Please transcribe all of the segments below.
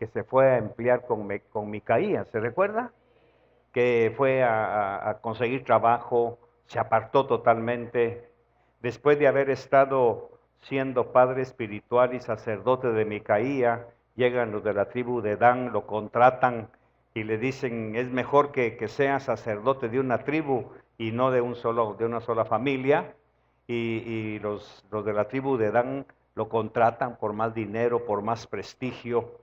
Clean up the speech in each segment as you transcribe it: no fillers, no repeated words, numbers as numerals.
que se fue a emplear con Micaías, ¿se recuerda? Que fue a conseguir trabajo, se apartó totalmente, después de haber estado siendo padre espiritual y sacerdote de Micaía, llegan los de la tribu de Dan, lo contratan y le dicen, es mejor que sea sacerdote de una tribu y no de una sola familia, y los de la tribu de Dan lo contratan por más dinero, por más prestigio,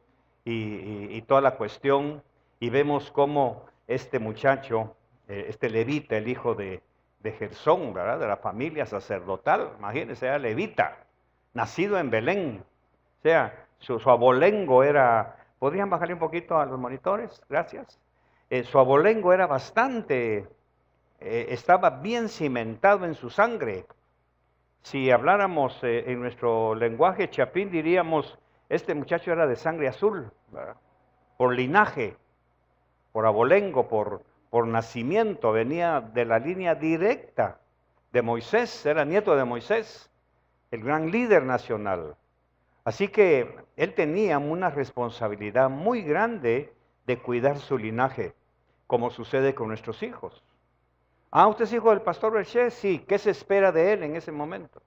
y toda la cuestión, y vemos cómo este muchacho, este levita, el hijo de Gersón, ¿verdad? De la familia sacerdotal, imagínense, era levita, nacido en Belén. O sea, su abolengo era, ¿podrían bajarle un poquito a los monitores? Gracias. Su abolengo era bastante, estaba bien cimentado en su sangre. Si habláramos en nuestro lenguaje chapín, diríamos, este muchacho era de sangre azul, ¿verdad? Por linaje, por abolengo, por nacimiento, venía de la línea directa de Moisés, era nieto de Moisés, el gran líder nacional. Así que él tenía una responsabilidad muy grande de cuidar su linaje, como sucede con nuestros hijos. Ah, ¿usted es hijo del pastor Berché? Sí, ¿qué se espera de él en ese momento?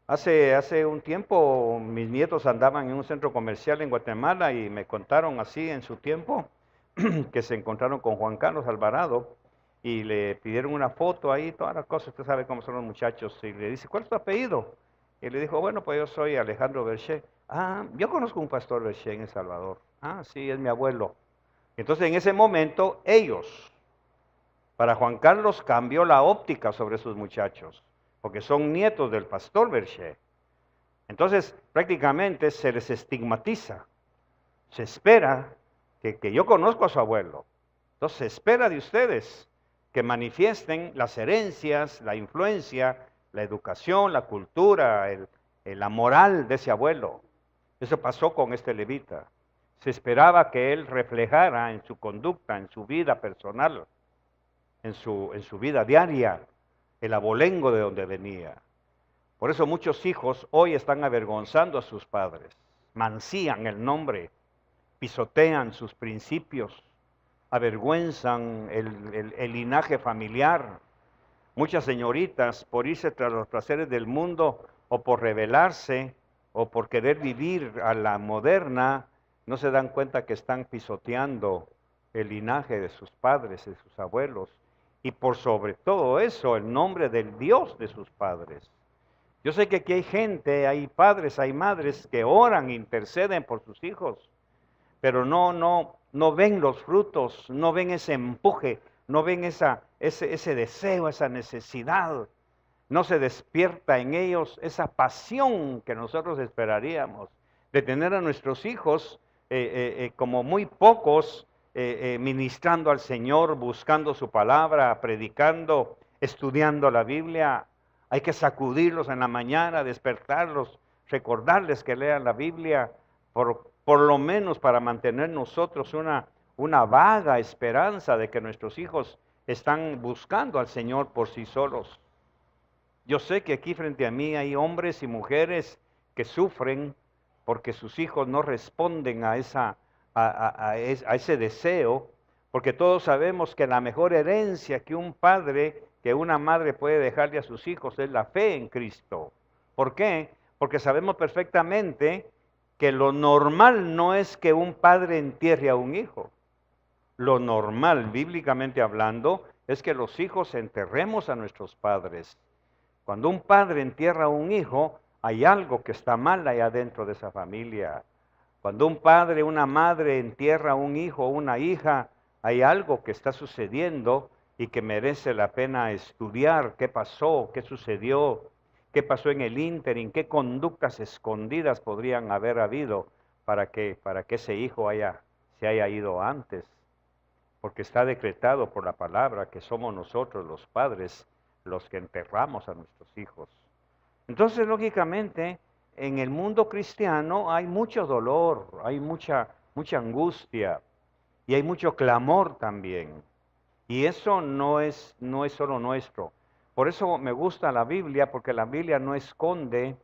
Hace un tiempo mis nietos andaban en un centro comercial en Guatemala y me contaron así en su tiempo que se encontraron con Juan Carlos Alvarado y le pidieron una foto ahí, todas las cosas, usted sabe cómo son los muchachos, y le dice, ¿cuál es tu apellido? Y le dijo, bueno, pues yo soy Alejandro Berché. Ah, yo conozco un pastor Berché en El Salvador. Ah, sí, es mi abuelo. Entonces en ese momento ellos, para Juan Carlos cambió la óptica sobre sus muchachos, porque son nietos del pastor Berché. Entonces prácticamente se les estigmatiza, se espera que yo conozco a su abuelo. Entonces se espera de ustedes que manifiesten las herencias, la influencia, la educación, la cultura, la moral de ese abuelo. Eso pasó con este levita. Se esperaba que él reflejara en su conducta, en su vida personal, en su vida diaria, el abolengo de donde venía. Por eso muchos hijos hoy están avergonzando a sus padres, mancían el nombre, pisotean sus principios, avergüenzan el linaje familiar. Muchas señoritas, por irse tras los placeres del mundo, o por rebelarse, o por querer vivir a la moderna, no se dan cuenta que están pisoteando el linaje de sus padres, de sus abuelos, y por sobre todo eso, el nombre del Dios de sus padres. Yo sé que aquí hay gente, hay padres, hay madres que oran, interceden por sus hijos, pero no ven los frutos, no ven ese empuje, no ven ese deseo, esa necesidad, no se despierta en ellos esa pasión que nosotros esperaríamos de tener a nuestros hijos como muy pocos ministrando al Señor, buscando su palabra, predicando, estudiando la Biblia. Hay que sacudirlos en la mañana, despertarlos, recordarles que lean la Biblia, por lo menos para mantener nosotros una vaga esperanza de que nuestros hijos están buscando al Señor por sí solos. Yo sé que aquí frente a mí hay hombres y mujeres que sufren porque sus hijos no responden a ese deseo, porque todos sabemos que la mejor herencia que un padre, que una madre puede dejarle a sus hijos es la fe en Cristo. ¿Por qué? Porque sabemos perfectamente que lo normal no es que un padre entierre a un hijo. Lo normal, bíblicamente hablando, es que los hijos enterremos a nuestros padres. Cuando un padre entierra a un hijo, hay algo que está mal allá dentro de esa familia. Cuando un padre, una madre entierra a un hijo o una hija, hay algo que está sucediendo y que merece la pena estudiar qué pasó, qué sucedió, qué pasó en el ínterin, qué conductas escondidas podrían haber habido para que ese hijo se haya ido antes. Porque está decretado por la palabra que somos nosotros los padres los que enterramos a nuestros hijos. Entonces, lógicamente, en el mundo cristiano hay mucho dolor, hay mucha angustia y hay mucho clamor también. Y eso no es solo nuestro. Por eso me gusta la Biblia, porque la Biblia no esconde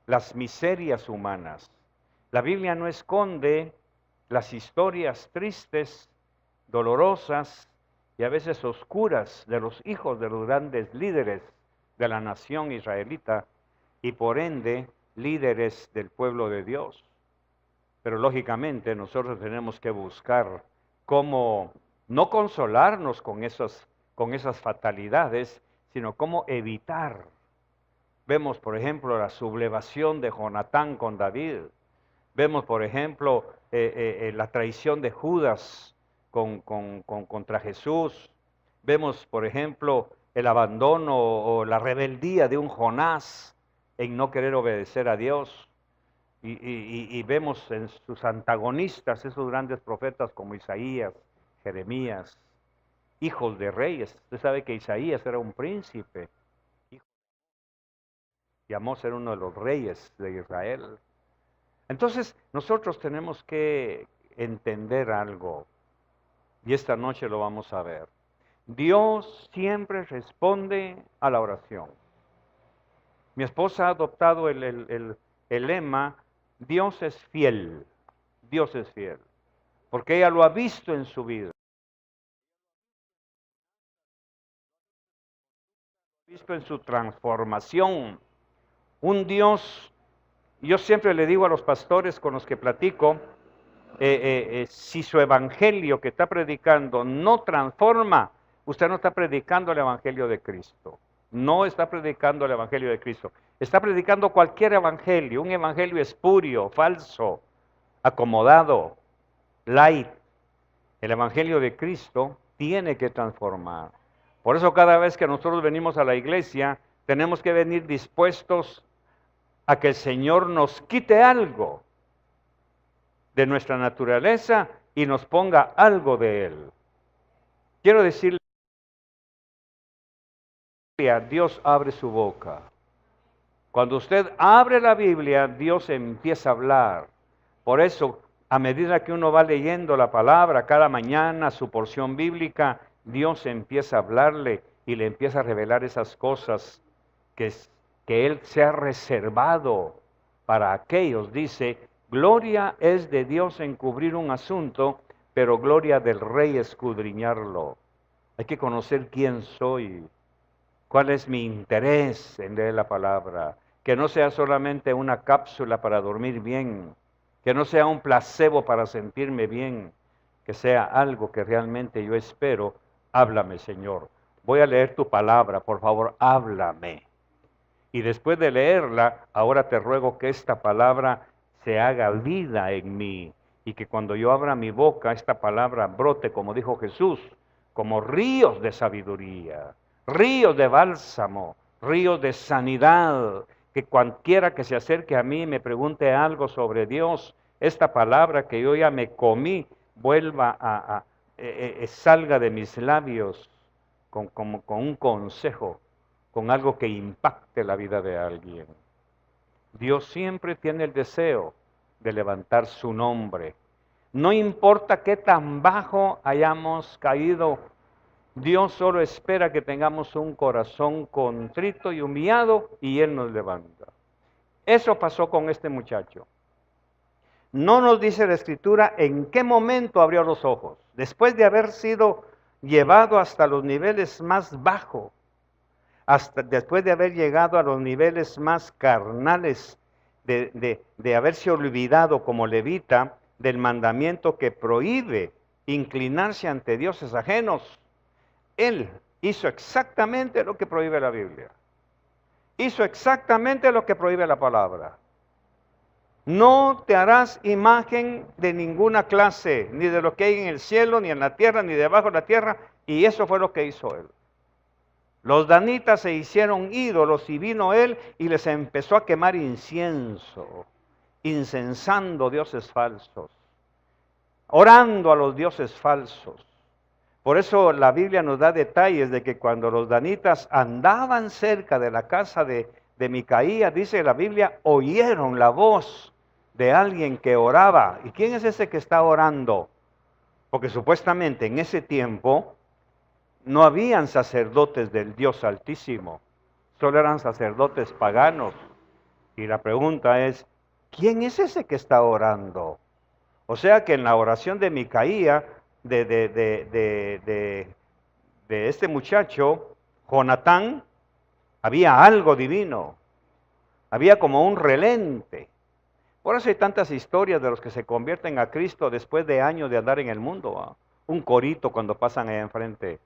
las miserias humanas. La Biblia no esconde las historias tristes, dolorosas y a veces oscuras de los hijos de los grandes líderes de la nación israelita y por ende líderes del pueblo de Dios. Pero lógicamente nosotros tenemos que buscar cómo no consolarnos con esas fatalidades, sino cómo evitar. Vemos, por ejemplo, la sublevación de Jonatán con David. Vemos, por ejemplo, la traición de Judas contra Jesús. Vemos, por ejemplo, el abandono o la rebeldía de un Jonás en no querer obedecer a Dios. Y vemos en sus antagonistas, esos grandes profetas como Isaías, Jeremías, hijos de reyes. Usted sabe que Isaías era un príncipe y Amós era uno de los reyes de Israel. Entonces, nosotros tenemos que entender algo, y esta noche lo vamos a ver. Dios siempre responde a la oración. Mi esposa ha adoptado el lema, Dios es fiel, Dios es fiel, porque ella lo ha visto en su vida. Visto en su transformación. Un Dios, yo siempre le digo a los pastores con los que platico, si su evangelio que está predicando no transforma, usted no está predicando el evangelio de Cristo. No está predicando el evangelio de Cristo. Está predicando cualquier evangelio, un evangelio espurio, falso, acomodado, light. El evangelio de Cristo tiene que transformar. Por eso cada vez que nosotros venimos a la iglesia, tenemos que venir dispuestos a que el Señor nos quite algo de nuestra naturaleza y nos ponga algo de Él. Quiero decirle, Dios abre su boca. Cuando usted abre la Biblia, Dios empieza a hablar. Por eso, a medida que uno va leyendo la palabra cada mañana, su porción bíblica, Dios empieza a hablarle y le empieza a revelar esas cosas que Él se ha reservado para aquellos. Dice, gloria es de Dios encubrir un asunto, pero gloria del Rey escudriñarlo. Hay que conocer quién soy, cuál es mi interés en leer la palabra, que no sea solamente una cápsula para dormir bien, que no sea un placebo para sentirme bien, que sea algo que realmente yo espero. Háblame, Señor. Voy a leer tu palabra, por favor, háblame. Y después de leerla, ahora te ruego que esta palabra se haga vida en mí y que cuando yo abra mi boca, esta palabra brote, como dijo Jesús, como ríos de sabiduría, ríos de bálsamo, ríos de sanidad, que cualquiera que se acerque a mí y me pregunte algo sobre Dios, esta palabra que yo ya me comí, vuelva salga de mis labios con un consejo, con algo que impacte la vida de alguien. Dios siempre tiene el deseo de levantar su nombre. No importa qué tan bajo hayamos caído, Dios solo espera que tengamos un corazón contrito y humillado y Él nos levanta. Eso pasó con este muchacho. No nos dice la Escritura en qué momento abrió los ojos. Después de haber sido llevado hasta los niveles más bajos, hasta después de haber llegado a los niveles más carnales, de haberse olvidado como levita del mandamiento que prohíbe inclinarse ante dioses ajenos, él hizo exactamente lo que prohíbe la Biblia. Hizo exactamente lo que prohíbe la palabra. No te harás imagen de ninguna clase, ni de lo que hay en el cielo, ni en la tierra, ni debajo de la tierra, y eso fue lo que hizo él. Los danitas se hicieron ídolos y vino él y les empezó a quemar incienso, incensando dioses falsos, orando a los dioses falsos. Por eso la Biblia nos da detalles de que cuando los danitas andaban cerca de la casa de Micaía, dice la Biblia, oyeron la voz de alguien que oraba. ¿Y quién es ese que está orando? Porque supuestamente en ese tiempo no habían sacerdotes del Dios Altísimo, solo eran sacerdotes paganos. Y la pregunta es, ¿quién es ese que está orando? O sea que en la oración de Micaía, de este muchacho, Jonatán, había algo divino, había como un relente. Por eso hay tantas historias de los que se convierten a Cristo después de años de andar en el mundo. Un corito cuando pasan allá enfrente,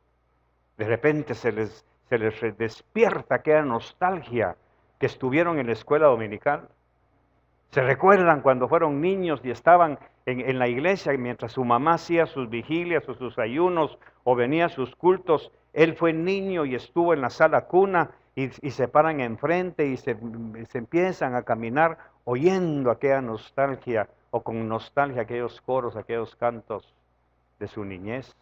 de repente se les despierta aquella nostalgia que estuvieron en la escuela dominical. Se recuerdan cuando fueron niños y estaban en la iglesia mientras su mamá hacía sus vigilias o sus ayunos o venía a sus cultos. Él fue niño y estuvo en la sala cuna y se paran enfrente y se empiezan a caminar oyendo aquella nostalgia o con nostalgia aquellos coros, aquellos cantos de su niñez.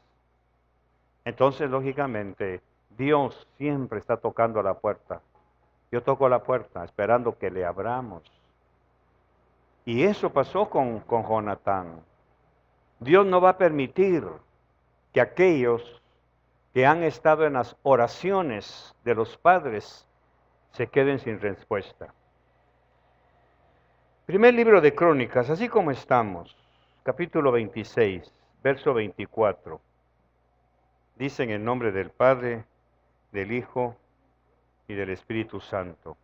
Entonces, lógicamente, Dios siempre está tocando a la puerta. Yo toco la puerta esperando que le abramos. Y eso pasó con Jonatán. Dios no va a permitir que aquellos que han estado en las oraciones de los padres se queden sin respuesta. Primer libro de Crónicas, así como estamos, capítulo 26, verso 24. Dice en el nombre del Padre, del Hijo y del Espíritu Santo.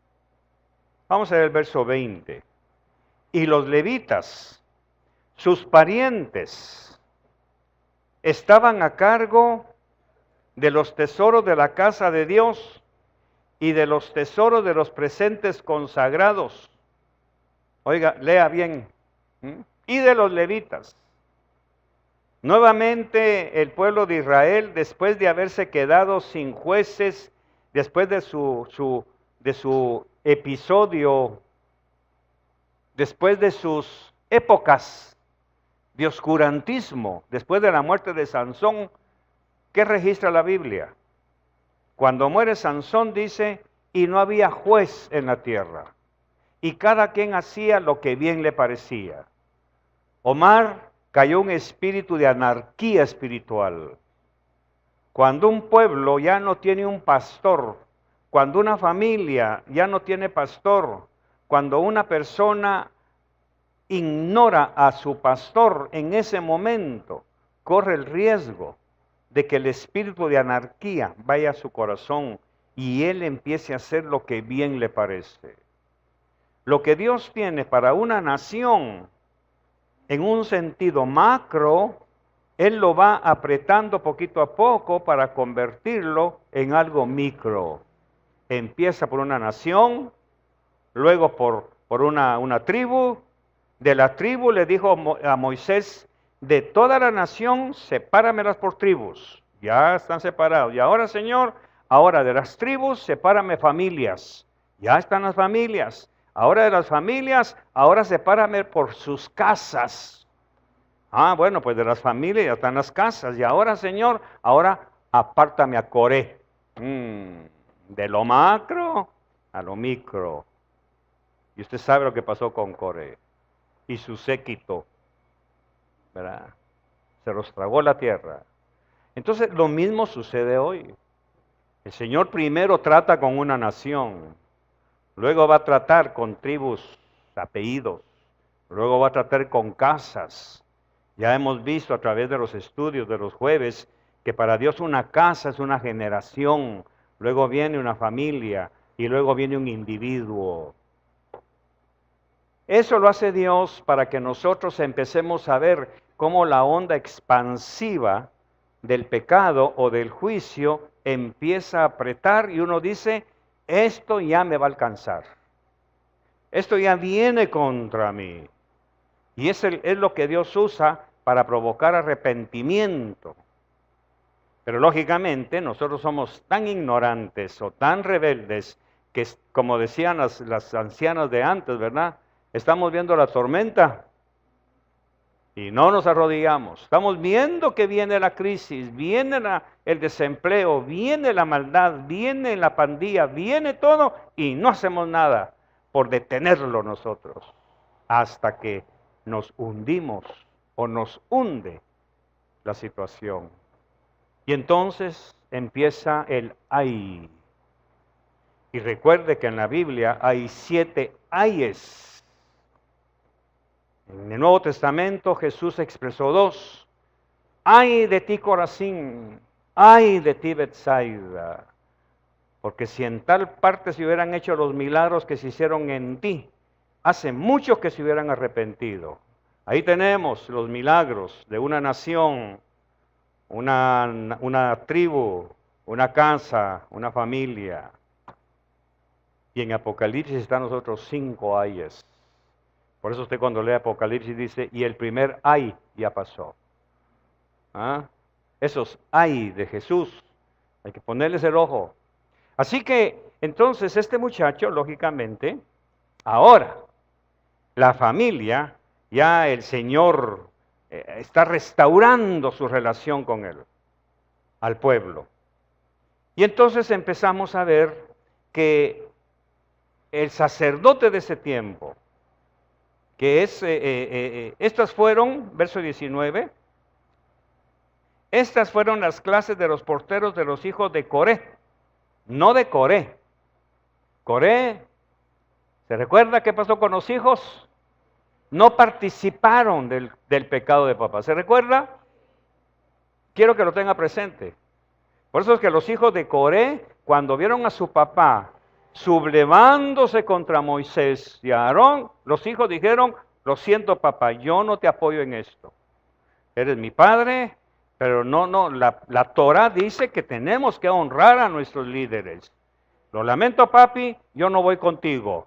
Vamos a ver el verso 20. Y los levitas, sus parientes, estaban a cargo de los tesoros de la casa de Dios y de los tesoros de los presentes consagrados. Oiga, lea bien. Y de los levitas. Nuevamente el pueblo de Israel, después de haberse quedado sin jueces, después de su episodio, después de sus épocas de oscurantismo, después de la muerte de Sansón, ¿qué registra la Biblia? Cuando muere Sansón dice, y no había juez en la tierra, y cada quien hacía lo que bien le parecía. Omar, cayó un espíritu de anarquía espiritual. Cuando un pueblo ya no tiene un pastor, cuando una familia ya no tiene pastor, cuando una persona ignora a su pastor, en ese momento corre el riesgo de que el espíritu de anarquía vaya a su corazón y él empiece a hacer lo que bien le parece. Lo que Dios tiene para una nación en un sentido macro, Él lo va apretando poquito a poco para convertirlo en algo micro. Empieza por una nación, luego por una tribu. De la tribu le dijo a Moisés, de toda la nación, sepáramelas por tribus. Ya están separados. Y ahora, Señor, ahora de las tribus, sepárame familias. Ya están las familias. Ahora de las familias, ahora sepárame por sus casas. Bueno, pues de las familias ya están las casas. Y ahora, Señor, ahora apártame a Coré. De lo macro a lo micro. Y usted sabe lo que pasó con Coré y su séquito, ¿verdad? Se los tragó la tierra. Entonces, lo mismo sucede hoy. El Señor primero trata con una nación, luego va a tratar con tribus, apellidos, luego va a tratar con casas. Ya hemos visto a través de los estudios de los jueves que para Dios una casa es una generación, luego viene una familia y luego viene un individuo. Eso lo hace Dios para que nosotros empecemos a ver cómo la onda expansiva del pecado o del juicio empieza a apretar y uno dice, esto ya me va a alcanzar. Esto ya viene contra mí. Y es lo que Dios usa para provocar arrepentimiento. Pero lógicamente nosotros somos tan ignorantes o tan rebeldes que, como decían las ancianas de antes, ¿verdad? Estamos viendo la tormenta y no nos arrodillamos. Estamos viendo que viene la crisis, viene el desempleo, viene la maldad, viene la pandilla, viene todo y no hacemos nada por detenerlo nosotros hasta que nos hundimos o nos hunde la situación. Y entonces empieza el ay. Y recuerde que en la Biblia hay 7 ayes. En el Nuevo Testamento Jesús expresó dos. Ay de ti, Corazín, ay de ti, Betsaida, porque si en tal parte se hubieran hecho los milagros que se hicieron en ti, hace mucho que se hubieran arrepentido. Ahí tenemos los milagros de una nación, una tribu, una casa, una familia. Y en Apocalipsis están los otros 5 ayes. Por eso usted cuando lee Apocalipsis dice, y el primer ay ya pasó. ¿Ah? Esos ay de Jesús, hay que ponerles el ojo. Así que, entonces, este muchacho, lógicamente, ahora, la familia, ya el Señor está restaurando su relación con él, al pueblo. Y entonces empezamos a ver que el sacerdote de ese tiempo, que es, estas fueron, verso 19, estas fueron las clases de los porteros de los hijos de Coré, no de Coré. Coré, ¿se recuerda qué pasó con los hijos? No participaron del pecado de papá. ¿Se recuerda? Quiero que lo tenga presente. Por eso es que los hijos de Coré, cuando vieron a su papá sublevándose contra Moisés y Aarón, los hijos dijeron, lo siento papá, yo no te apoyo en esto. Eres mi padre, pero la Torah dice que tenemos que honrar a nuestros líderes. Lo lamento papi, yo no voy contigo.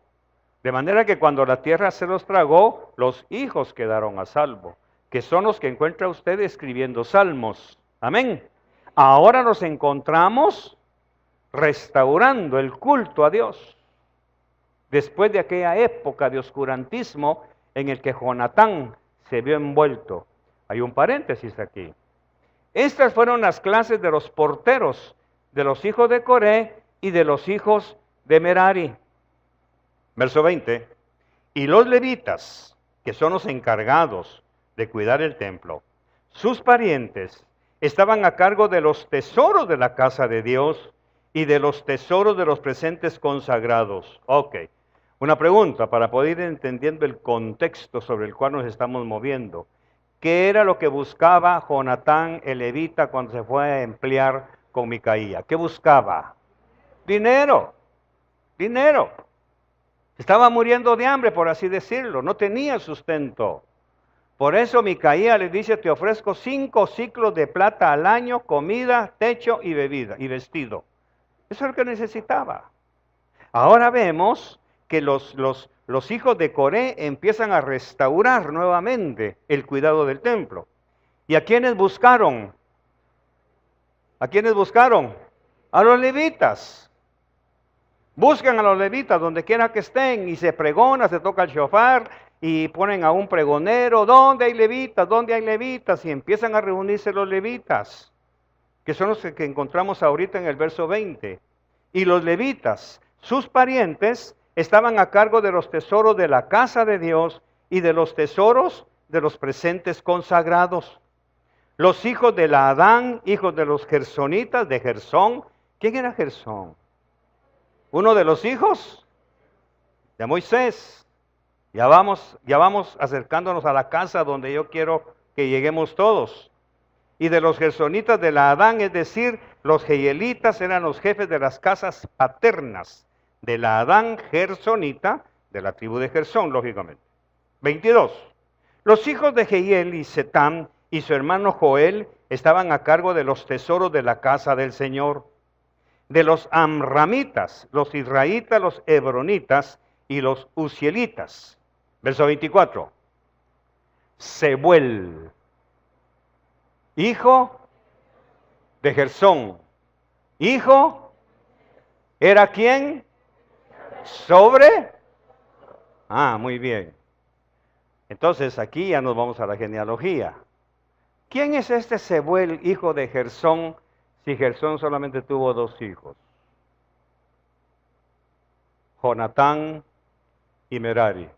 De manera que cuando la tierra se los tragó, los hijos quedaron a salvo, que son los que encuentra usted escribiendo salmos. Amén. Ahora nos encontramos restaurando el culto a Dios. Después de aquella época de oscurantismo en el que Jonatán se vio envuelto. Hay un paréntesis aquí. Estas fueron las clases de los porteros, de los hijos de Coré y de los hijos de Merari. Verso 20. Y los levitas, que son los encargados de cuidar el templo, sus parientes, estaban a cargo de los tesoros de la casa de Dios y de los tesoros de los presentes consagrados. Ok, una pregunta para poder ir entendiendo el contexto sobre el cual nos estamos moviendo. ¿Qué era lo que buscaba Jonatán el levita cuando se fue a emplear con Micaía? ¿Qué buscaba? Dinero, dinero. Estaba muriendo de hambre, por así decirlo, no tenía sustento. Por eso Micaía le dice, te ofrezco 5 ciclos de plata al año, comida, techo y bebida y vestido. Eso es lo que necesitaba. Ahora vemos que los hijos de Coré empiezan a restaurar nuevamente el cuidado del templo. ¿Y a quiénes buscaron? ¿A quiénes buscaron? A los levitas. Buscan a los levitas donde quiera que estén y se pregona, se toca el shofar y ponen a un pregonero. ¿Dónde hay levitas? ¿Dónde hay levitas? Y empiezan a reunirse los levitas, que son los que encontramos ahorita en el verso 20. Y los levitas, sus parientes, estaban a cargo de los tesoros de la casa de Dios y de los tesoros de los presentes consagrados. Los hijos de Laadán, hijos de los gersonitas, de Gersón. ¿Quién era Gersón? Uno de los hijos de Moisés. Ya vamos acercándonos a la casa donde yo quiero que lleguemos todos. Y de los gersonitas de Laadán, es decir, los jeielitas eran los jefes de las casas paternas de Laadán gersonita, de la tribu de Gersón, lógicamente. 22. Los hijos de Jehiel y Setam y su hermano Joel estaban a cargo de los tesoros de la casa del Señor. De los amramitas, los israelitas, los hebronitas y los uzielitas. Verso 24. Sebuel, hijo de Gersón. Hijo, ¿era quién? Sobre. Muy bien. Entonces aquí ya nos vamos a la genealogía. ¿Quién es este Sebuel, hijo de Gersón, si Gersón solamente tuvo 2 hijos? Jonatán y Merari.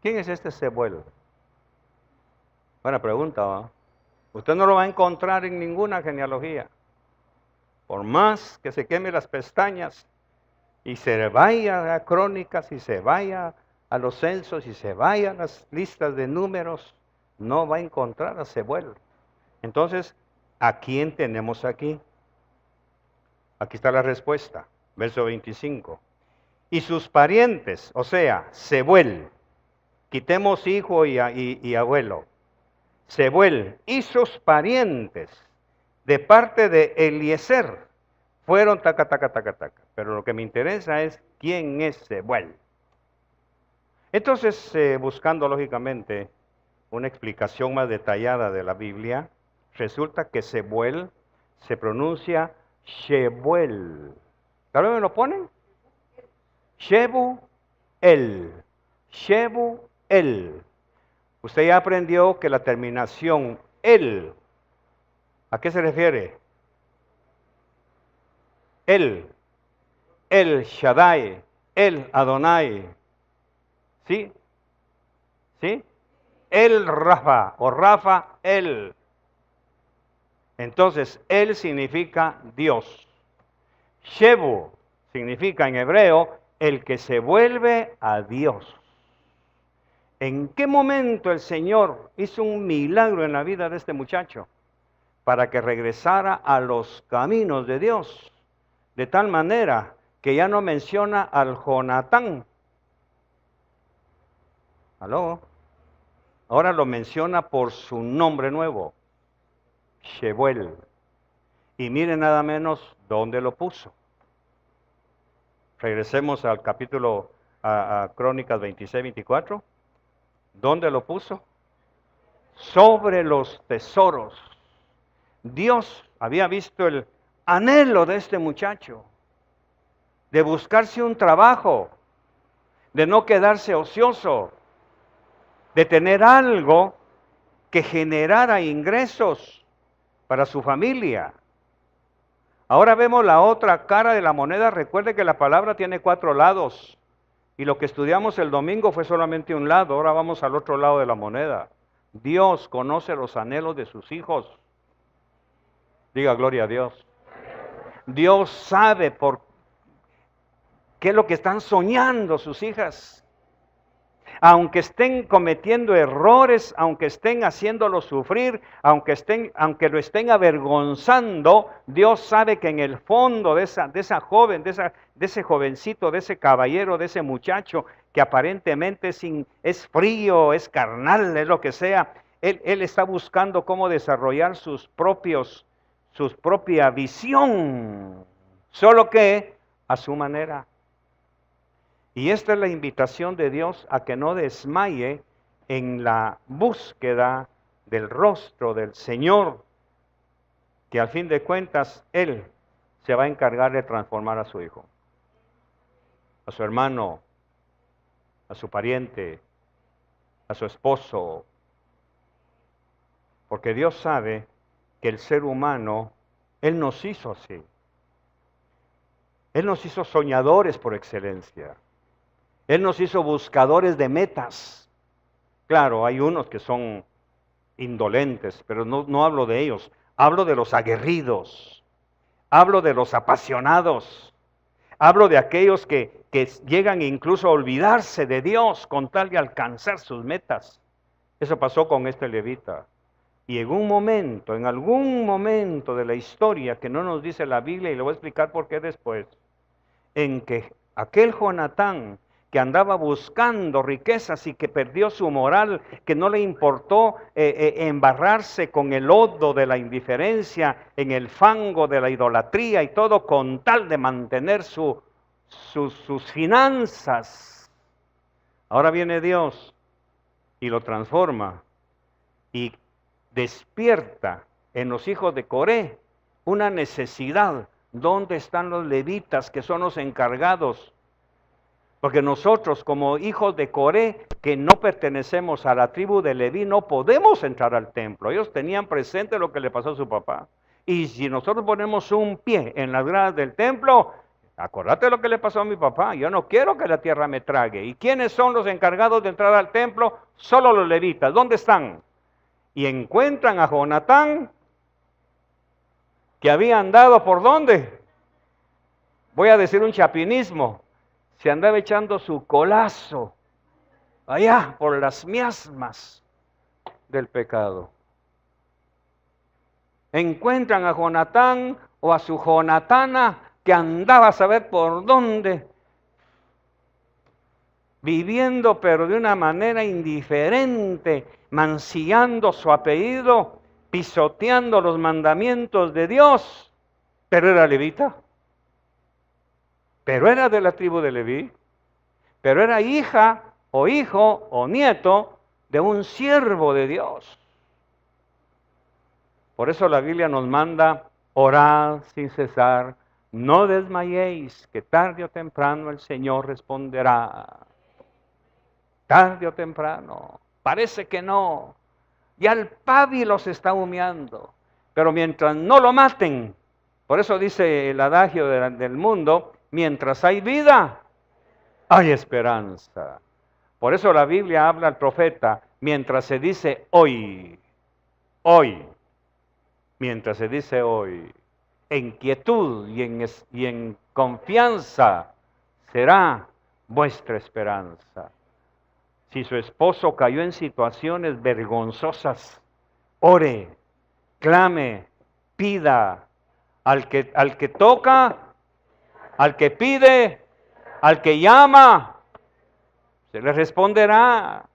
¿Quién es este Sebuel? Buena pregunta, ¿va? Usted no lo va a encontrar en ninguna genealogía. Por más que se queme las pestañas y se vaya a Crónicas y se vaya a los censos y se vaya a las listas de números, no va a encontrar a Sebuel. Entonces, ¿a quién tenemos aquí? Aquí está la respuesta, verso 25. Y sus parientes, o sea, Sebuel, quitemos hijo y abuelo. Sebuel y sus parientes, de parte de Eliezer, fueron taca. Pero lo que me interesa es quién es Sebuel. Entonces, buscando lógicamente una explicación más detallada de la Biblia, resulta que Sebuel se pronuncia Shebuel. ¿Tal vez me lo ponen? Shebuel. Shebuel. Usted ya aprendió que la terminación el, ¿a qué se refiere? El Shaddai, el Adonai. ¿Sí? ¿Sí? El Rafa o Rafa el. Entonces, él significa Dios. Shebu significa en hebreo el que se vuelve a Dios. ¿En qué momento el Señor hizo un milagro en la vida de este muchacho? Para que regresara a los caminos de Dios. De tal manera que ya no menciona al Jonatán. ¿Aló? Ahora lo menciona por su nombre nuevo. Shebuel. Y miren nada menos dónde lo puso. Regresemos al capítulo, a Crónicas 26-24. ¿Dónde lo puso? Sobre los tesoros. Dios había visto el anhelo de este muchacho, de buscarse un trabajo, de no quedarse ocioso, de tener algo que generara ingresos para su familia. Ahora vemos la otra cara de la moneda. Recuerde que la palabra tiene 4 lados. Y lo que estudiamos el domingo fue solamente un lado. Ahora vamos al otro lado de la moneda. Dios conoce los anhelos de sus hijos. Diga gloria a Dios. Dios sabe por qué es lo que están soñando sus hijas. Aunque estén cometiendo errores, aunque estén haciéndolo sufrir, aunque lo estén avergonzando, Dios sabe que en el fondo de esa joven, de ese jovencito, de ese caballero, de ese muchacho, que aparentemente es frío, es carnal, es lo que sea, él está buscando cómo desarrollar su propia visión, solo que a su manera. Y esta es la invitación de Dios a que no desmaye en la búsqueda del rostro del Señor, que al fin de cuentas Él se va a encargar de transformar a su hijo, a su hermano, a su pariente, a su esposo, porque Dios sabe que el ser humano, Él nos hizo así. Él nos hizo soñadores por excelencia. Él nos hizo buscadores de metas. Claro, hay unos que son indolentes, pero no hablo de ellos. Hablo de los aguerridos. Hablo de los apasionados. Hablo de aquellos que llegan incluso a olvidarse de Dios con tal de alcanzar sus metas. Eso pasó con este levita. Y en algún momento de la historia que no nos dice la Biblia, y le voy a explicar por qué después, en que aquel Jonatán, que andaba buscando riquezas y que perdió su moral, que no le importó embarrarse con el lodo de la indiferencia, en el fango de la idolatría y todo con tal de mantener sus finanzas. Ahora viene Dios y lo transforma y despierta en los hijos de Coré una necesidad. ¿Dónde están los levitas que son los encargados? Porque nosotros como hijos de Coré, que no pertenecemos a la tribu de Leví, no podemos entrar al templo. Ellos tenían presente lo que le pasó a su papá. Y si nosotros ponemos un pie en las gradas del templo, acordate lo que le pasó a mi papá. Yo no quiero que la tierra me trague. ¿Y quiénes son los encargados de entrar al templo? Solo los levitas. ¿Dónde están? Y encuentran a Jonatán, que había andado ¿por dónde? Voy a decir un chapinismo. Se andaba echando su colazo allá por las miasmas del pecado. Encuentran a Jonatán o a su Jonatana que andaba a saber por dónde, viviendo pero de una manera indiferente, mancillando su apellido, pisoteando los mandamientos de Dios, pero era levita, pero era de la tribu de Leví, pero era hija o hijo o nieto de un siervo de Dios. Por eso la Biblia nos manda orar sin cesar, no desmayéis, que tarde o temprano el Señor responderá. Tarde o temprano, parece que no, ya el pábilo se está humeando, pero mientras no lo maten, por eso dice el adagio del mundo, mientras hay vida, hay esperanza. Por eso la Biblia habla al profeta, mientras se dice hoy, mientras se dice hoy, en quietud y en confianza será vuestra esperanza. Si su esposo cayó en situaciones vergonzosas, ore, clame, pida, al que toca, al que pide, al que llama, se le responderá.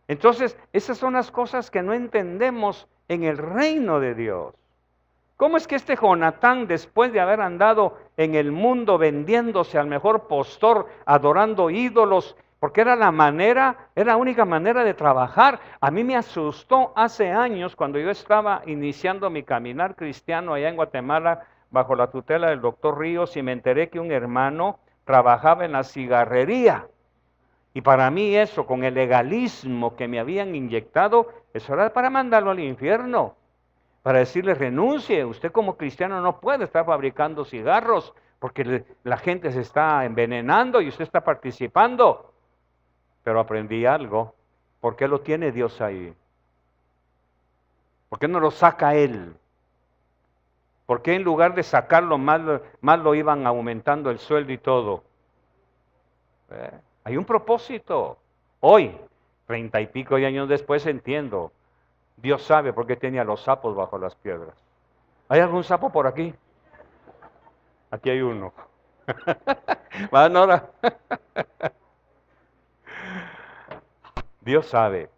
Entonces, esas son las cosas que no entendemos en el reino de Dios. ¿Cómo es que este Jonatán, después de haber andado en el mundo vendiéndose al mejor postor, adorando ídolos, porque era la única manera de trabajar? A mí me asustó hace años cuando yo estaba iniciando mi caminar cristiano allá en Guatemala, bajo la tutela del doctor Ríos, y me enteré que un hermano trabajaba en la cigarrería. Y para mí eso, con el legalismo que me habían inyectado, eso era para mandarlo al infierno. Para decirle, renuncie, usted como cristiano no puede estar fabricando cigarros, porque la gente se está envenenando y usted está participando. Pero aprendí algo, ¿por qué lo tiene Dios ahí? ¿Por qué no lo saca Él? ¿Por qué en lugar de sacarlo más lo iban aumentando el sueldo y todo? Hay un propósito. Hoy, 30 y pico de años después, entiendo. Dios sabe por qué tenía los sapos bajo las piedras. ¿Hay algún sapo por aquí? Aquí hay uno. ¿Va, Nora? Dios sabe.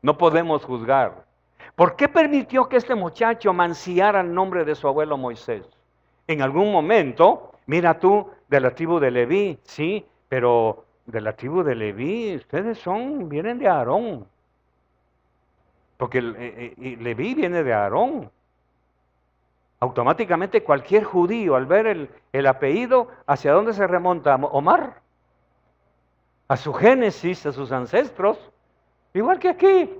No podemos juzgar. ¿Por qué permitió que este muchacho mancillara el nombre de su abuelo Moisés? En algún momento, mira tú, de la tribu de Leví, sí, pero de la tribu de Leví, ustedes vienen de Aarón. Porque Leví viene de Aarón. Automáticamente cualquier judío al ver el apellido, ¿hacia dónde se remonta? Omar. A su génesis, a sus ancestros. Igual que aquí.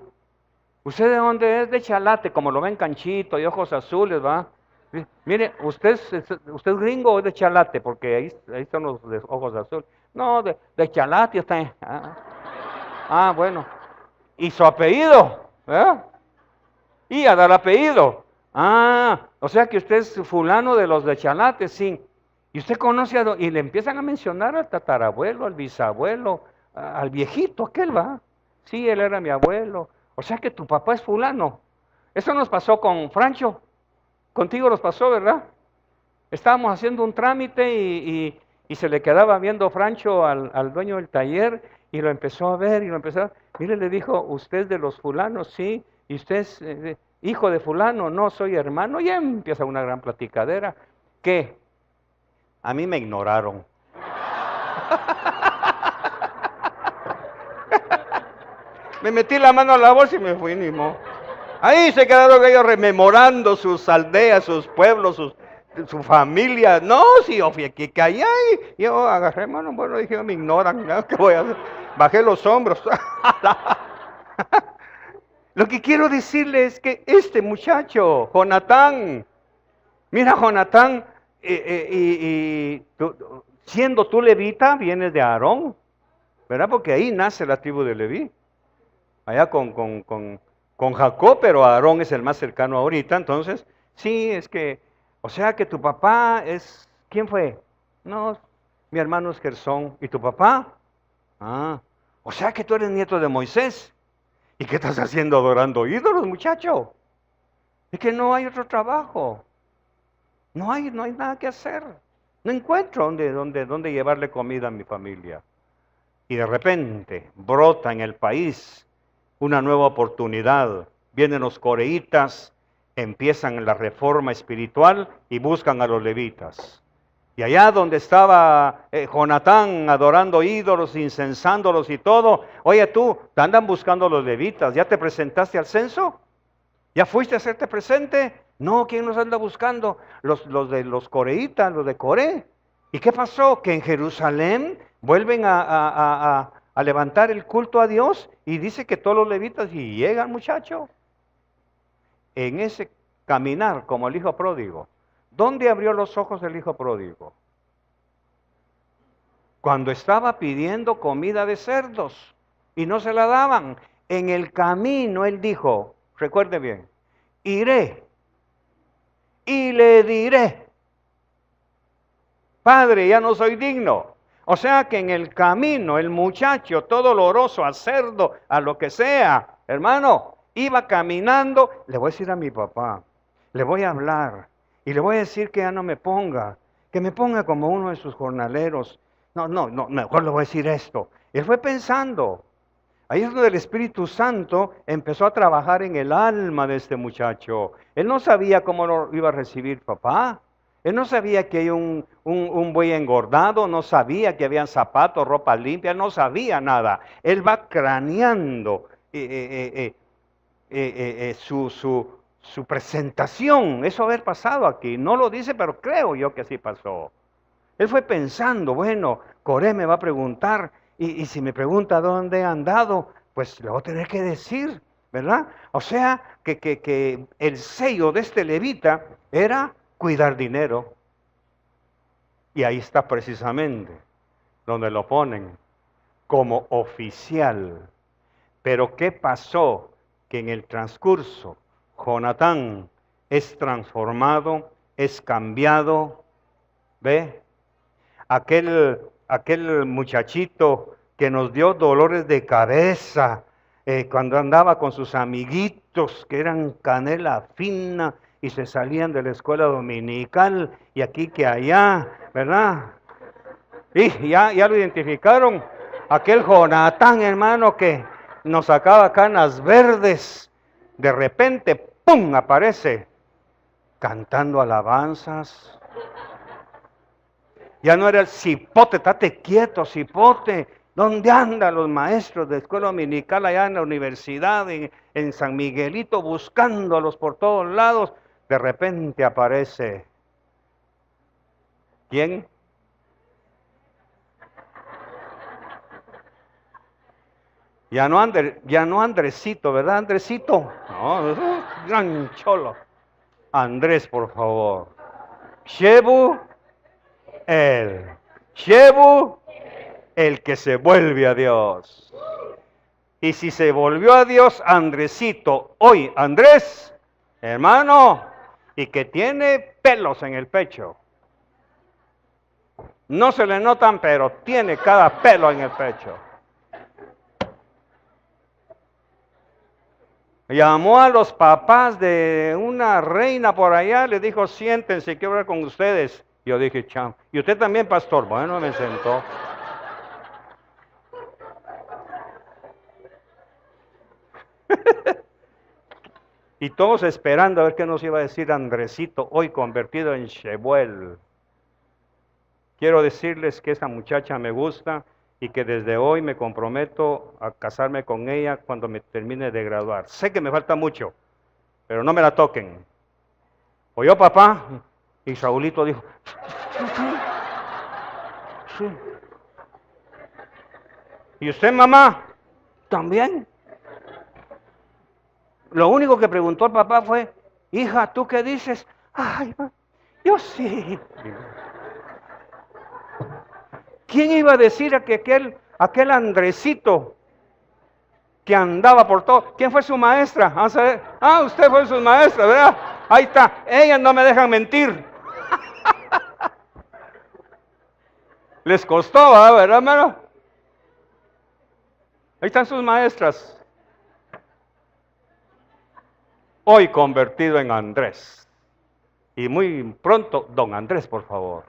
¿Usted de dónde es? De Chalate, como lo ven canchito y ojos azules, ¿va? Mire, ¿usted es gringo o es de Chalate? Porque ahí están los de ojos azules. No, de Chalate está. Bueno. ¿Y su apellido? Y a dar apellido. O sea que usted es fulano de los de Chalate, sí. Y usted conoce y le empiezan a mencionar al tatarabuelo, al bisabuelo, al viejito aquel, ¿va? Sí, él era mi abuelo. O sea que tu papá es fulano. Eso nos pasó con Francho. Contigo nos pasó, ¿verdad? Estábamos haciendo un trámite y se le quedaba viendo Francho al dueño del taller y lo empezó a ver y lo empezó a ver. Mire, le dijo, ¿usted es de los fulanos? Sí. ¿Y usted es hijo de fulano? No, soy hermano. Y empieza una gran platicadera. ¿Qué? A mí me ignoraron. Me metí la mano a la bolsa y me fui, ni modo. Ahí se quedaron ellos rememorando sus aldeas, sus pueblos, su familia. No, si yo fui aquí, que allá, y yo agarré, mano, bueno, dije, me ignoran, ¿no? ¿Qué voy a hacer? Bajé los hombros. Lo que quiero decirle es que este muchacho, Jonatán, mira, Jonatán, siendo tú levita, vienes de Aarón, ¿verdad? Porque ahí nace la tribu de Leví, allá con Jacob, pero Aarón es el más cercano ahorita. Entonces, sí, es que, o sea que tu papá es, ¿quién fue? No, mi hermano es Gersón. ¿Y tu papá? O sea que tú eres nieto de Moisés. ¿Y qué estás haciendo adorando ídolos, muchacho? Es que no hay otro trabajo. No hay nada que hacer. No encuentro dónde llevarle comida a mi familia. Y de repente brota en el país una nueva oportunidad. Vienen los coreitas, empiezan la reforma espiritual y buscan a los levitas. Y allá donde estaba Jonatán adorando ídolos, incensándolos y todo, oye tú, te andan buscando los levitas, ¿ya te presentaste al censo? ¿Ya fuiste a hacerte presente? No, ¿quién nos anda buscando? Los de los coreitas, los de Coré. ¿Y qué pasó? Que en Jerusalén vuelven a levantar el culto a Dios y dice que todos los levitas, y llegan, muchacho, en ese caminar como el hijo pródigo. ¿Dónde abrió los ojos el hijo pródigo? Cuando estaba pidiendo comida de cerdos y no se la daban. En el camino él dijo, recuerde bien, iré y le diré, Padre, ya no soy digno. O sea que en el camino el muchacho, todo oloroso, a cerdo, a lo que sea, hermano, iba caminando. Le voy a decir a mi papá, le voy a hablar y le voy a decir que ya no me ponga, que me ponga como uno de sus jornaleros. No, mejor le voy a decir esto. Él fue pensando. Ahí es donde el Espíritu Santo empezó a trabajar en el alma de este muchacho. Él no sabía cómo lo iba a recibir papá. Él no sabía que hay un buey engordado, no sabía que habían zapatos, ropa limpia, no sabía nada. Él va craneando su presentación. Eso haber pasado aquí. No lo dice, pero creo yo que así pasó. Él fue pensando, bueno, Coré me va a preguntar, y si me pregunta dónde he andado, pues le voy a tener que decir, ¿verdad? O sea, que el sello de este levita era cuidar dinero. Y ahí está precisamente donde lo ponen como oficial. Pero ¿qué pasó? Que en el transcurso, Jonatán es transformado, es cambiado, ¿ve? Aquel muchachito que nos dio dolores de cabeza cuando andaba con sus amiguitos que eran canela fina y se salían de la escuela dominical y aquí que allá, ¿verdad? Y ya lo identificaron, aquel Jonatán, hermano, que nos sacaba canas verdes, de repente, ¡pum!, aparece cantando alabanzas. Ya no era el cipote, estate quieto, cipote. ¿Dónde andan los maestros de escuela dominical allá en la universidad, en San Miguelito, buscándolos por todos lados? De repente aparece, ¿quién? Ya no Andresito, ¿verdad, Andresito? No, gran cholo. Andrés, por favor. Shebu, el que se vuelve a Dios. Y si se volvió a Dios, Andresito, hoy Andrés, hermano, y que tiene pelos en el pecho. No se le notan, pero tiene cada pelo en el pecho. Llamó a los papás de una reina por allá, le dijo, siéntense, quiero hablar con ustedes. Yo dije, chao. ¿Y usted también, pastor? Bueno, me sentó. Y todos esperando a ver qué nos iba a decir Andresito, hoy convertido en Shebuel. Quiero decirles que esa muchacha me gusta y que desde hoy me comprometo a casarme con ella cuando me termine de graduar. Sé que me falta mucho, pero no me la toquen. ¿Oyó, papá? Y Saulito dijo, sí. ¿Y usted, mamá? También. Lo único que preguntó el papá fue, hija, ¿tú qué dices? Ay, yo sí. ¿Quién iba a decir a que aquel Andresito que andaba por todo? ¿Quién fue su maestra? Usted fue su maestra, ¿verdad? Ahí está, ellas no me dejan mentir. Les costó, ¿verdad, hermano? Ahí están sus maestras. Hoy convertido en Andrés. Y muy pronto, don Andrés, por favor.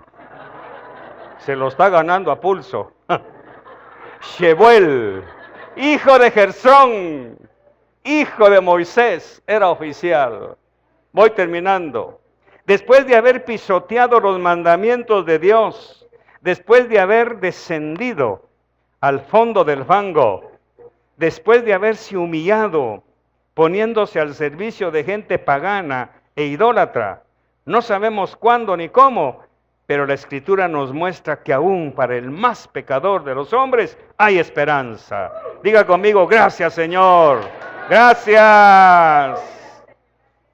Se lo está ganando a pulso. Shebuel, hijo de Gersón, hijo de Moisés, era oficial. Voy terminando. Después de haber pisoteado los mandamientos de Dios, después de haber descendido al fondo del fango, después de haberse humillado, poniéndose al servicio de gente pagana e idólatra, no sabemos cuándo ni cómo, pero la Escritura nos muestra que aún para el más pecador de los hombres hay esperanza. Diga conmigo, gracias Señor, gracias.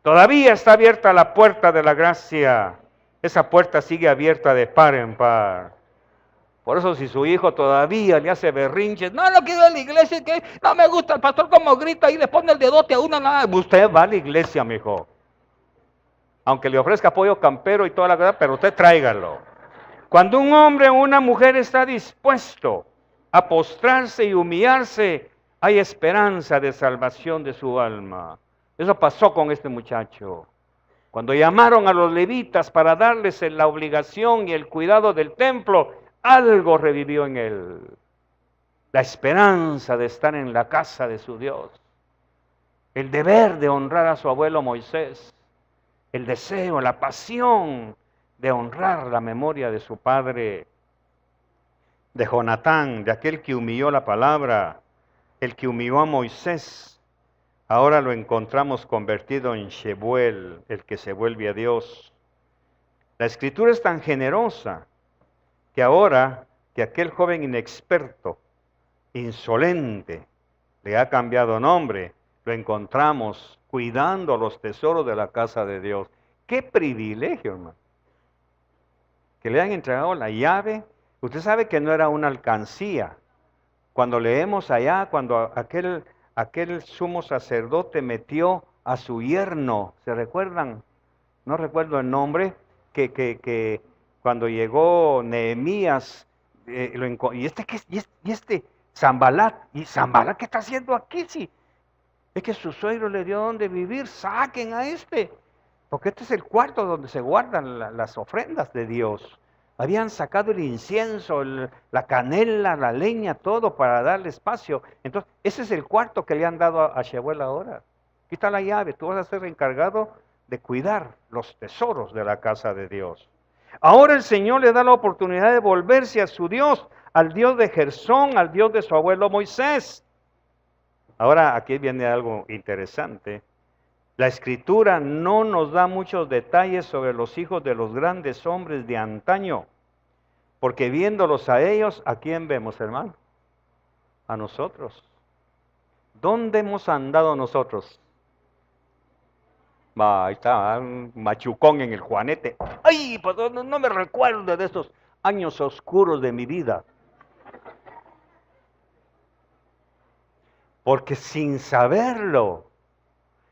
Todavía está abierta la puerta de la gracia. Esa puerta sigue abierta de par en par. Por eso si su hijo todavía le hace berrinches, no quiero ir a la iglesia, que no me gusta el pastor como grita y le pone el dedote a uno, nada. Usted va a la iglesia, mijo. Aunque le ofrezca pollo campero y toda la cosa, pero usted tráigalo. Cuando un hombre o una mujer está dispuesto a postrarse y humillarse, hay esperanza de salvación de su alma. Eso pasó con este muchacho. Cuando llamaron a los levitas para darles la obligación y el cuidado del templo, algo revivió en él. La esperanza de estar en la casa de su Dios. El deber de honrar a su abuelo Moisés. El deseo, la pasión de honrar la memoria de su padre, de Jonatán, de aquel que humilló la palabra, el que humilló a Moisés. Ahora lo encontramos convertido en Shebuel, el que se vuelve a Dios. La Escritura es tan generosa que ahora que aquel joven inexperto, insolente, le ha cambiado nombre, lo encontramos cuidando los tesoros de la casa de Dios. ¡Qué privilegio, hermano! Que le han entregado la llave. Usted sabe que no era una alcancía. Cuando leemos allá, cuando aquel sumo sacerdote metió a su yerno, ¿se recuerdan? No recuerdo el nombre, que cuando llegó Nehemías, y este Zambalat, ¿y Zambalat qué está haciendo aquí? Sí, es que su suegro le dio donde vivir, saquen a este, porque este es el cuarto donde se guardan las ofrendas de Dios. Habían sacado el incienso, la canela, la leña, todo para darle espacio. Entonces, ese es el cuarto que le han dado a Shebuel ahora. Aquí está la llave, tú vas a ser encargado de cuidar los tesoros de la casa de Dios. Ahora el Señor le da la oportunidad de volverse a su Dios, al Dios de Gersón, al Dios de su abuelo Moisés. Ahora aquí viene algo interesante. La Escritura no nos da muchos detalles sobre los hijos de los grandes hombres de antaño, porque viéndolos a ellos, ¿a quién vemos, hermano? A nosotros. ¿Dónde hemos andado nosotros? Ahí está, un machucón en el juanete. ¡Ay, pues no me recuerdo de esos años oscuros de mi vida! Porque sin saberlo,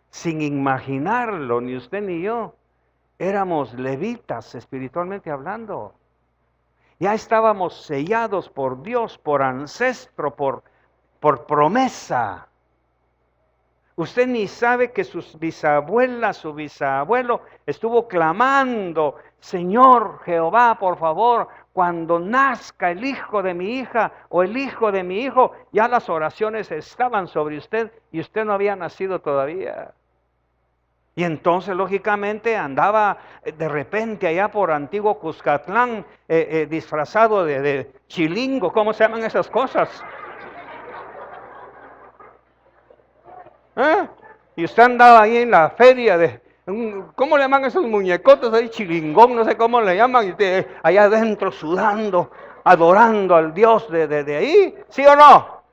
sin imaginarlo, ni usted ni yo, éramos levitas espiritualmente hablando. Ya estábamos sellados por Dios, por ancestro, por promesa. Usted ni sabe que sus bisabuelas, su bisabuelo estuvo clamando, Señor Jehová, por favor, cuando nazca el hijo de mi hija o el hijo de mi hijo, ya las oraciones estaban sobre usted y usted no había nacido todavía. Y entonces, lógicamente, andaba de repente allá por Antiguo Cuscatlán, disfrazado de chilingo, ¿cómo se llaman esas cosas? Y usted andaba ahí en la feria ¿cómo le llaman esos muñecotes ahí? Chilingón, no sé cómo le llaman, y allá adentro sudando, adorando al Dios de ahí, ¿sí o no?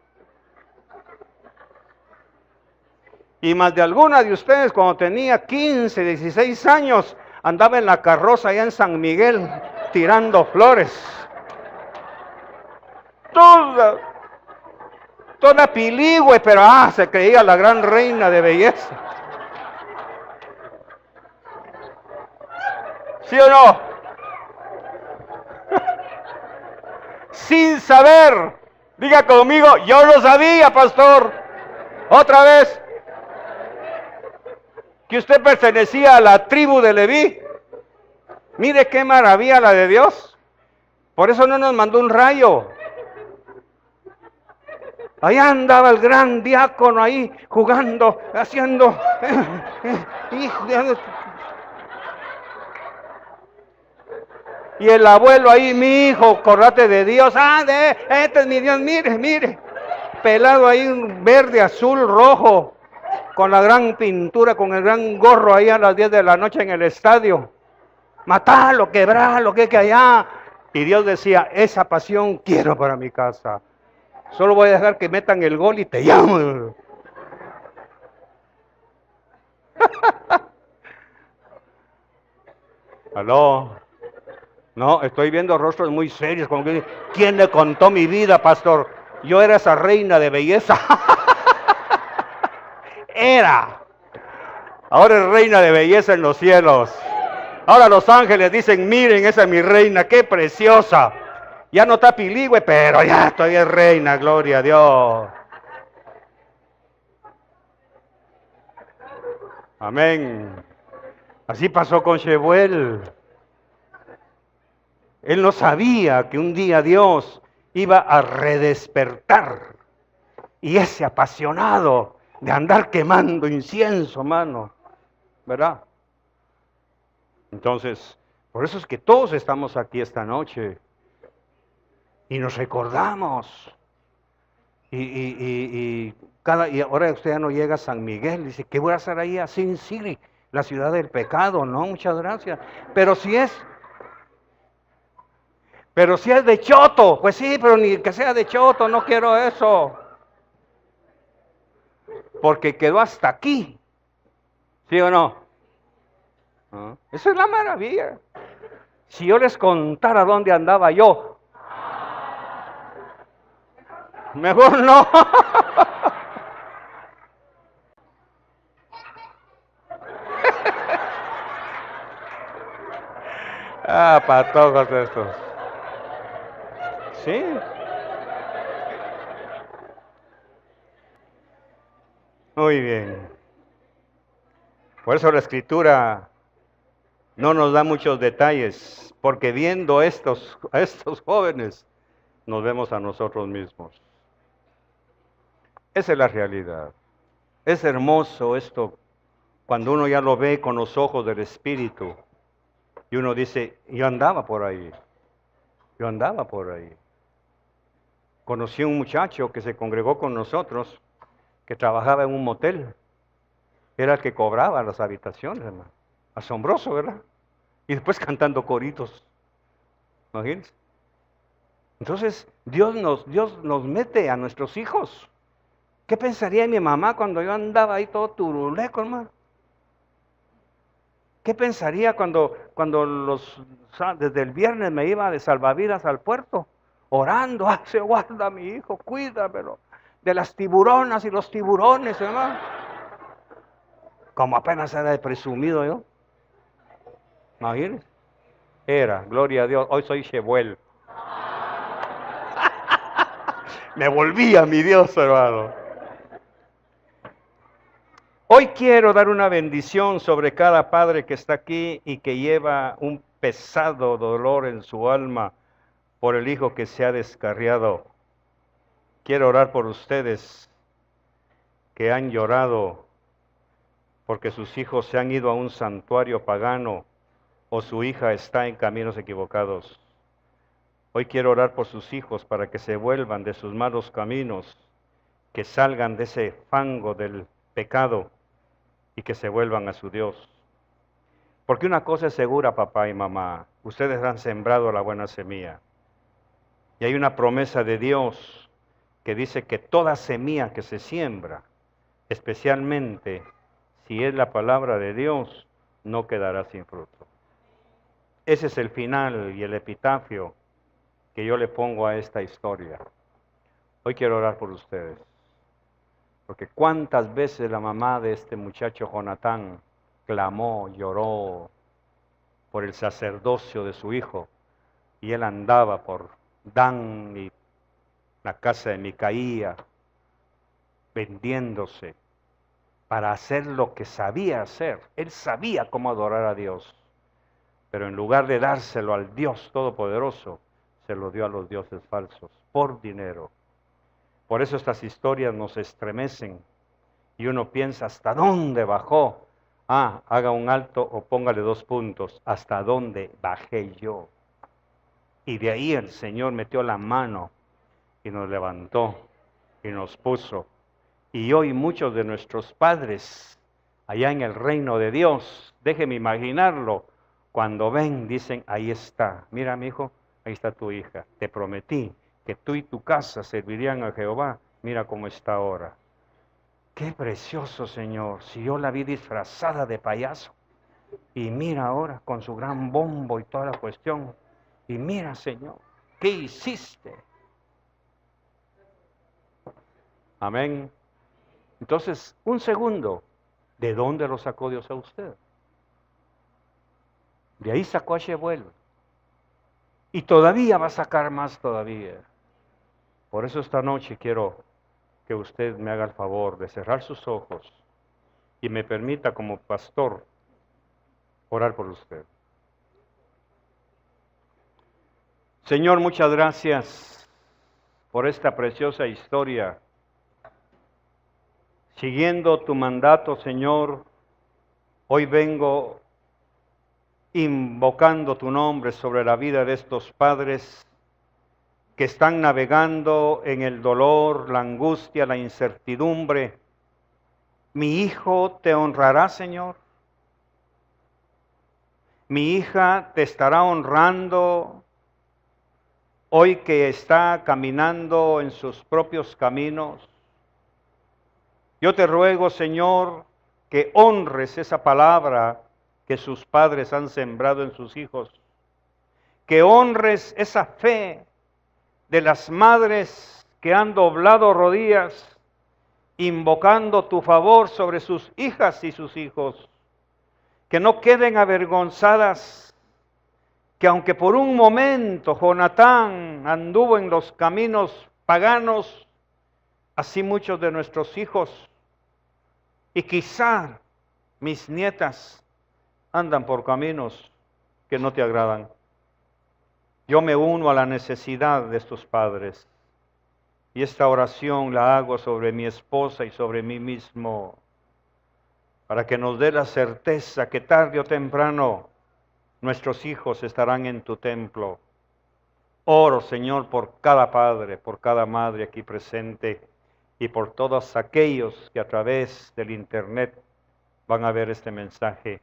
Y más de alguna de ustedes cuando tenía 15, 16 años, andaba en la carroza allá en San Miguel, tirando flores. Toda piligüe, pero se creía la gran reina de belleza. ¿Sí o no? Sin saber Diga conmigo, yo lo sabía, pastor. Otra vez, que usted pertenecía a la tribu de Leví. Mire qué maravilla la de Dios. Por eso no nos mandó un rayo. Allá andaba el gran diácono ahí jugando, haciendo... Y el abuelo ahí, mi hijo, acordate de Dios. Este es mi Dios, mire, mire. Pelado ahí, verde, azul, rojo, con la gran pintura, con el gran gorro ahí a las 10 de la noche en el estadio. Matalo, quebralo, que allá. Y Dios decía, esa pasión quiero para mi casa. Solo voy a dejar que metan el gol y te llamo. ¿Aló? No, estoy viendo rostros muy serios. Como que, ¿quién le contó mi vida, pastor? Yo era esa reina de belleza. Era. Ahora es reina de belleza en los cielos. Ahora los ángeles dicen, miren, esa es mi reina, qué preciosa. Ya no está piligüe, pero ya todavía es reina, gloria a Dios. Amén. Así pasó con Shebuel. Él no sabía que un día Dios iba a redespertar. Y ese apasionado de andar quemando incienso, mano, ¿verdad? Entonces, por eso es que todos estamos aquí esta noche. Y nos recordamos. Y ahora usted ya no llega a San Miguel. Dice, ¿qué voy a hacer ahí a Sin City? La ciudad del pecado. No, muchas gracias. Pero si es de Choto, pues sí, pero ni que sea de Choto, no quiero eso. Porque quedó hasta aquí. ¿Sí o no? ¿Ah? Esa es la maravilla. Si yo les contara dónde andaba yo, mejor no. Patojos estos. Sí. Muy bien. Por eso la Escritura no nos da muchos detalles, porque viendo a estos jóvenes, nos vemos a nosotros mismos. Esa es la realidad. Es hermoso esto, cuando uno ya lo ve con los ojos del Espíritu, y uno dice, yo andaba por ahí. Conocí a un muchacho que se congregó con nosotros, que trabajaba en un motel. Era el que cobraba las habitaciones, hermano. Asombroso, ¿verdad? Y después cantando coritos. Imagínense. Entonces, Dios nos mete a nuestros hijos. ¿Qué pensaría mi mamá cuando yo andaba ahí todo turuleco, hermano? ¿Qué pensaría cuando desde el viernes me iba de salvavidas al puerto? Orando, se guarda mi hijo, cuídamelo. De las tiburonas y los tiburones, hermano. Como apenas era de presumido yo. Imagínense. Era, gloria a Dios, hoy soy Shebuel. Me volví a mi Dios, hermano. Hoy quiero dar una bendición sobre cada padre que está aquí y que lleva un pesado dolor en su alma por el hijo que se ha descarriado. Quiero orar por ustedes que han llorado porque sus hijos se han ido a un santuario pagano o su hija está en caminos equivocados. Hoy quiero orar por sus hijos para que se vuelvan de sus malos caminos, que salgan de ese fango del pecado y que se vuelvan a su Dios. Porque una cosa es segura, papá y mamá, ustedes han sembrado la buena semilla. Y hay una promesa de Dios que dice que toda semilla que se siembra, especialmente si es la palabra de Dios, no quedará sin fruto. Ese es el final y el epitafio que yo le pongo a esta historia. Hoy quiero orar por ustedes. Porque cuántas veces la mamá de este muchacho Jonatán clamó, lloró por el sacerdocio de su hijo, y él andaba por Dan y la casa de Micaía, vendiéndose para hacer lo que sabía hacer. Él sabía cómo adorar a Dios, pero en lugar de dárselo al Dios Todopoderoso, se lo dio a los dioses falsos, por dinero. Por eso estas historias nos estremecen y uno piensa, ¿hasta dónde bajó? Haga un alto o póngale 2 puntos, ¿hasta dónde bajé yo? Y de ahí el Señor metió la mano y nos levantó y nos puso. Y hoy muchos de nuestros padres, allá en el reino de Dios, déjeme imaginarlo, cuando ven, dicen, ahí está, mira mi hijo, ahí está tu hija, te prometí que tú y tu casa servirían a Jehová, mira cómo está ahora. Qué precioso, Señor, si yo la vi disfrazada de payaso, y mira ahora con su gran bombo y toda la cuestión, y mira, Señor, ¿qué hiciste? Amén. Entonces, un segundo, ¿de dónde lo sacó Dios a usted? De ahí sacó a Shebuel. Y todavía va a sacar más todavía. Por eso esta noche quiero que usted me haga el favor de cerrar sus ojos y me permita como pastor orar por usted. Señor, muchas gracias por esta preciosa historia. Siguiendo tu mandato, Señor, hoy vengo invocando tu nombre sobre la vida de estos padres que están navegando en el dolor, la angustia, la incertidumbre. Mi hijo te honrará, Señor. Mi hija te estará honrando hoy que está caminando en sus propios caminos. Yo te ruego, Señor, que honres esa palabra que sus padres han sembrado en sus hijos. Que honres esa fe de las madres que han doblado rodillas, invocando tu favor sobre sus hijas y sus hijos. Que no queden avergonzadas, que aunque por un momento Jonatán anduvo en los caminos paganos, así muchos de nuestros hijos, y quizá mis nietas andan por caminos que no te agradan. Yo me uno a la necesidad de estos padres, y esta oración la hago sobre mi esposa y sobre mí mismo, para que nos dé la certeza que tarde o temprano nuestros hijos estarán en tu templo. Oro, Señor, por cada padre, por cada madre aquí presente y por todos aquellos que a través del internet van a ver este mensaje.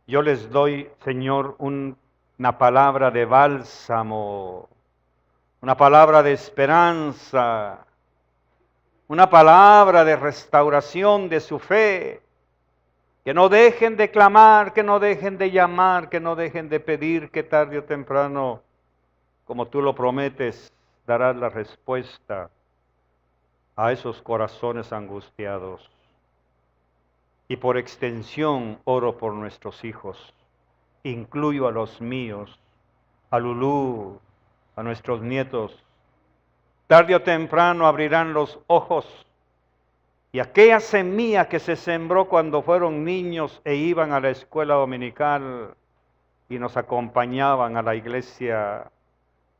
Yo les doy, Señor, una palabra de bálsamo, una palabra de esperanza, una palabra de restauración de su fe. Que no dejen de clamar, que no dejen de llamar, que no dejen de pedir, que tarde o temprano, como tú lo prometes, darás la respuesta a esos corazones angustiados. Y por extensión oro por nuestros hijos. Incluyo a los míos, a Lulú, a nuestros nietos. Tarde o temprano abrirán los ojos y aquella semilla que se sembró cuando fueron niños e iban a la escuela dominical y nos acompañaban a la iglesia,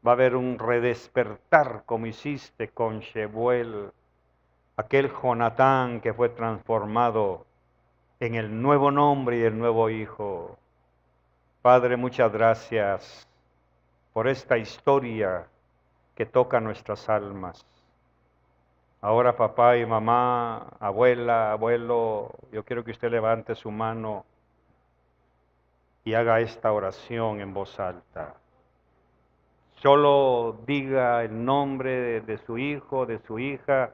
va a haber un redespertar como hiciste con Shebuel, aquel Jonatán que fue transformado en el nuevo nombre y el nuevo hijo. Padre, muchas gracias por esta historia que toca nuestras almas. Ahora papá y mamá, abuela, abuelo, yo quiero que usted levante su mano y haga esta oración en voz alta. Solo diga el nombre de su hijo, de su hija,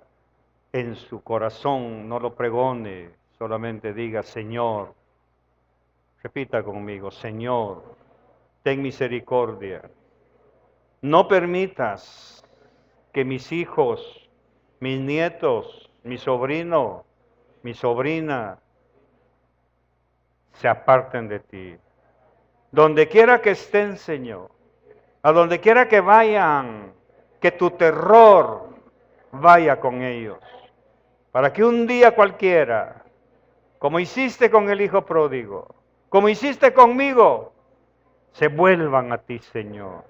en su corazón, no lo pregone, solamente diga, Señor, repita conmigo, Señor, ten misericordia. No permitas que mis hijos, mis nietos, mi sobrino, mi sobrina, se aparten de ti. Donde quiera que estén, Señor, a donde quiera que vayan, que tu terror vaya con ellos, para que un día cualquiera, como hiciste con el hijo pródigo, como hiciste conmigo, se vuelvan a ti, Señor.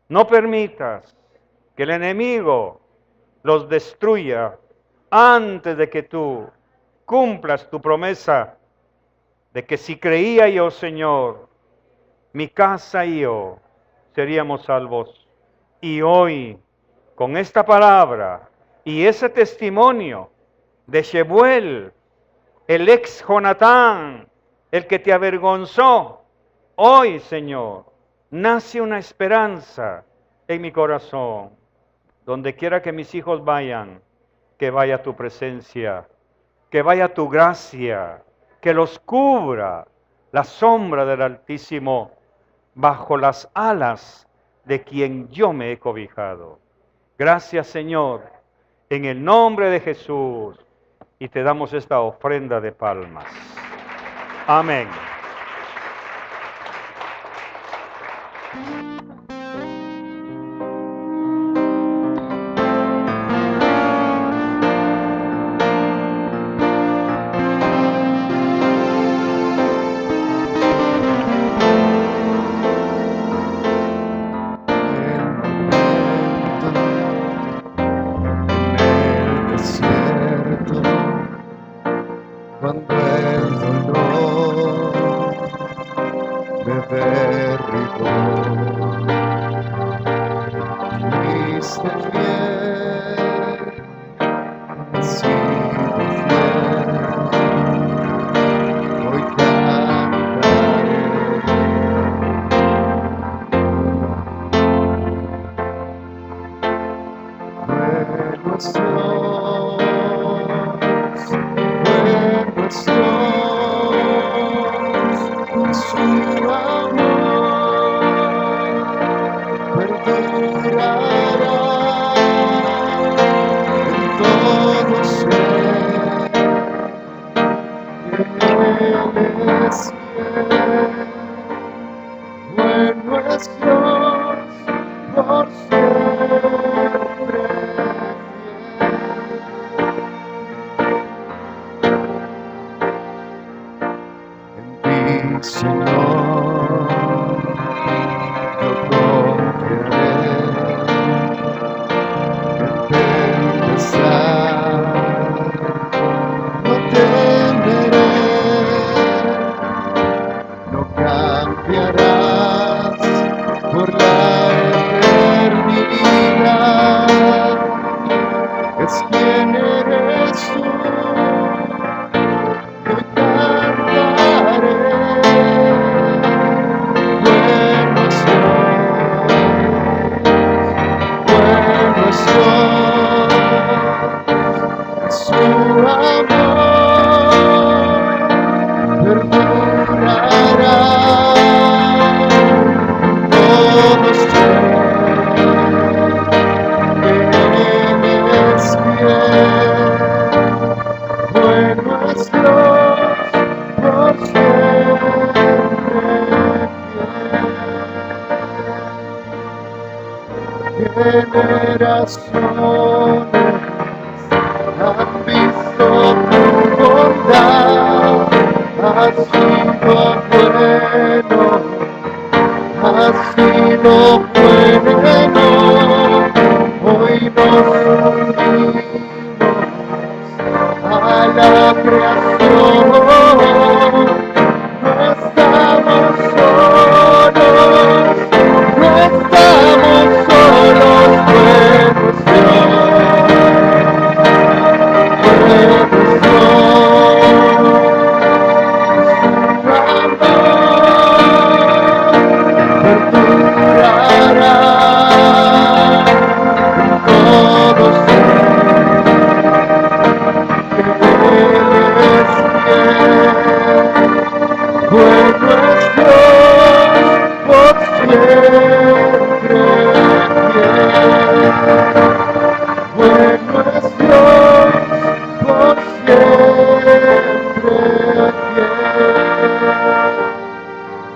No permitas que el enemigo los destruya antes de que tú cumplas tu promesa de que si creía yo, Señor, mi casa y yo seríamos salvos. Y hoy, con esta palabra y ese testimonio de Shebuel, el ex Jonatán, el que te avergonzó, hoy, Señor, nace una esperanza en mi corazón. Donde quiera que mis hijos vayan, que vaya tu presencia, que vaya tu gracia, que los cubra la sombra del Altísimo bajo las alas de quien yo me he cobijado. Gracias, Señor, en el nombre de Jesús, y te damos esta ofrenda de palmas. Amén. Cuando el dolor me derribó, fuiste fiel, has sido fiel, hoy cantaré. Bueno es Dios, su amor perdurará en todo ser. Él es fiel, bueno es Dios, por siempre Señor, yo confiaré en tempestad, no temeré, no cambiarás por la eternidad, es quien eres tú. Su amor perdurará todos Él es fiel, bueno es Dios por siempre fiel. Generaciones han visto tu bondad, has sido bueno, has sido bueno, hoy nos unimos a la creación, no estamos solos, no estamos solos, bueno es Dios.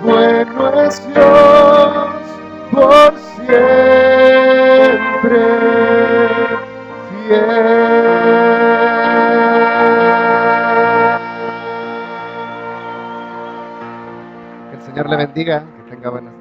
Bueno es Dios por siempre el Señor le bendiga, que tenga buenas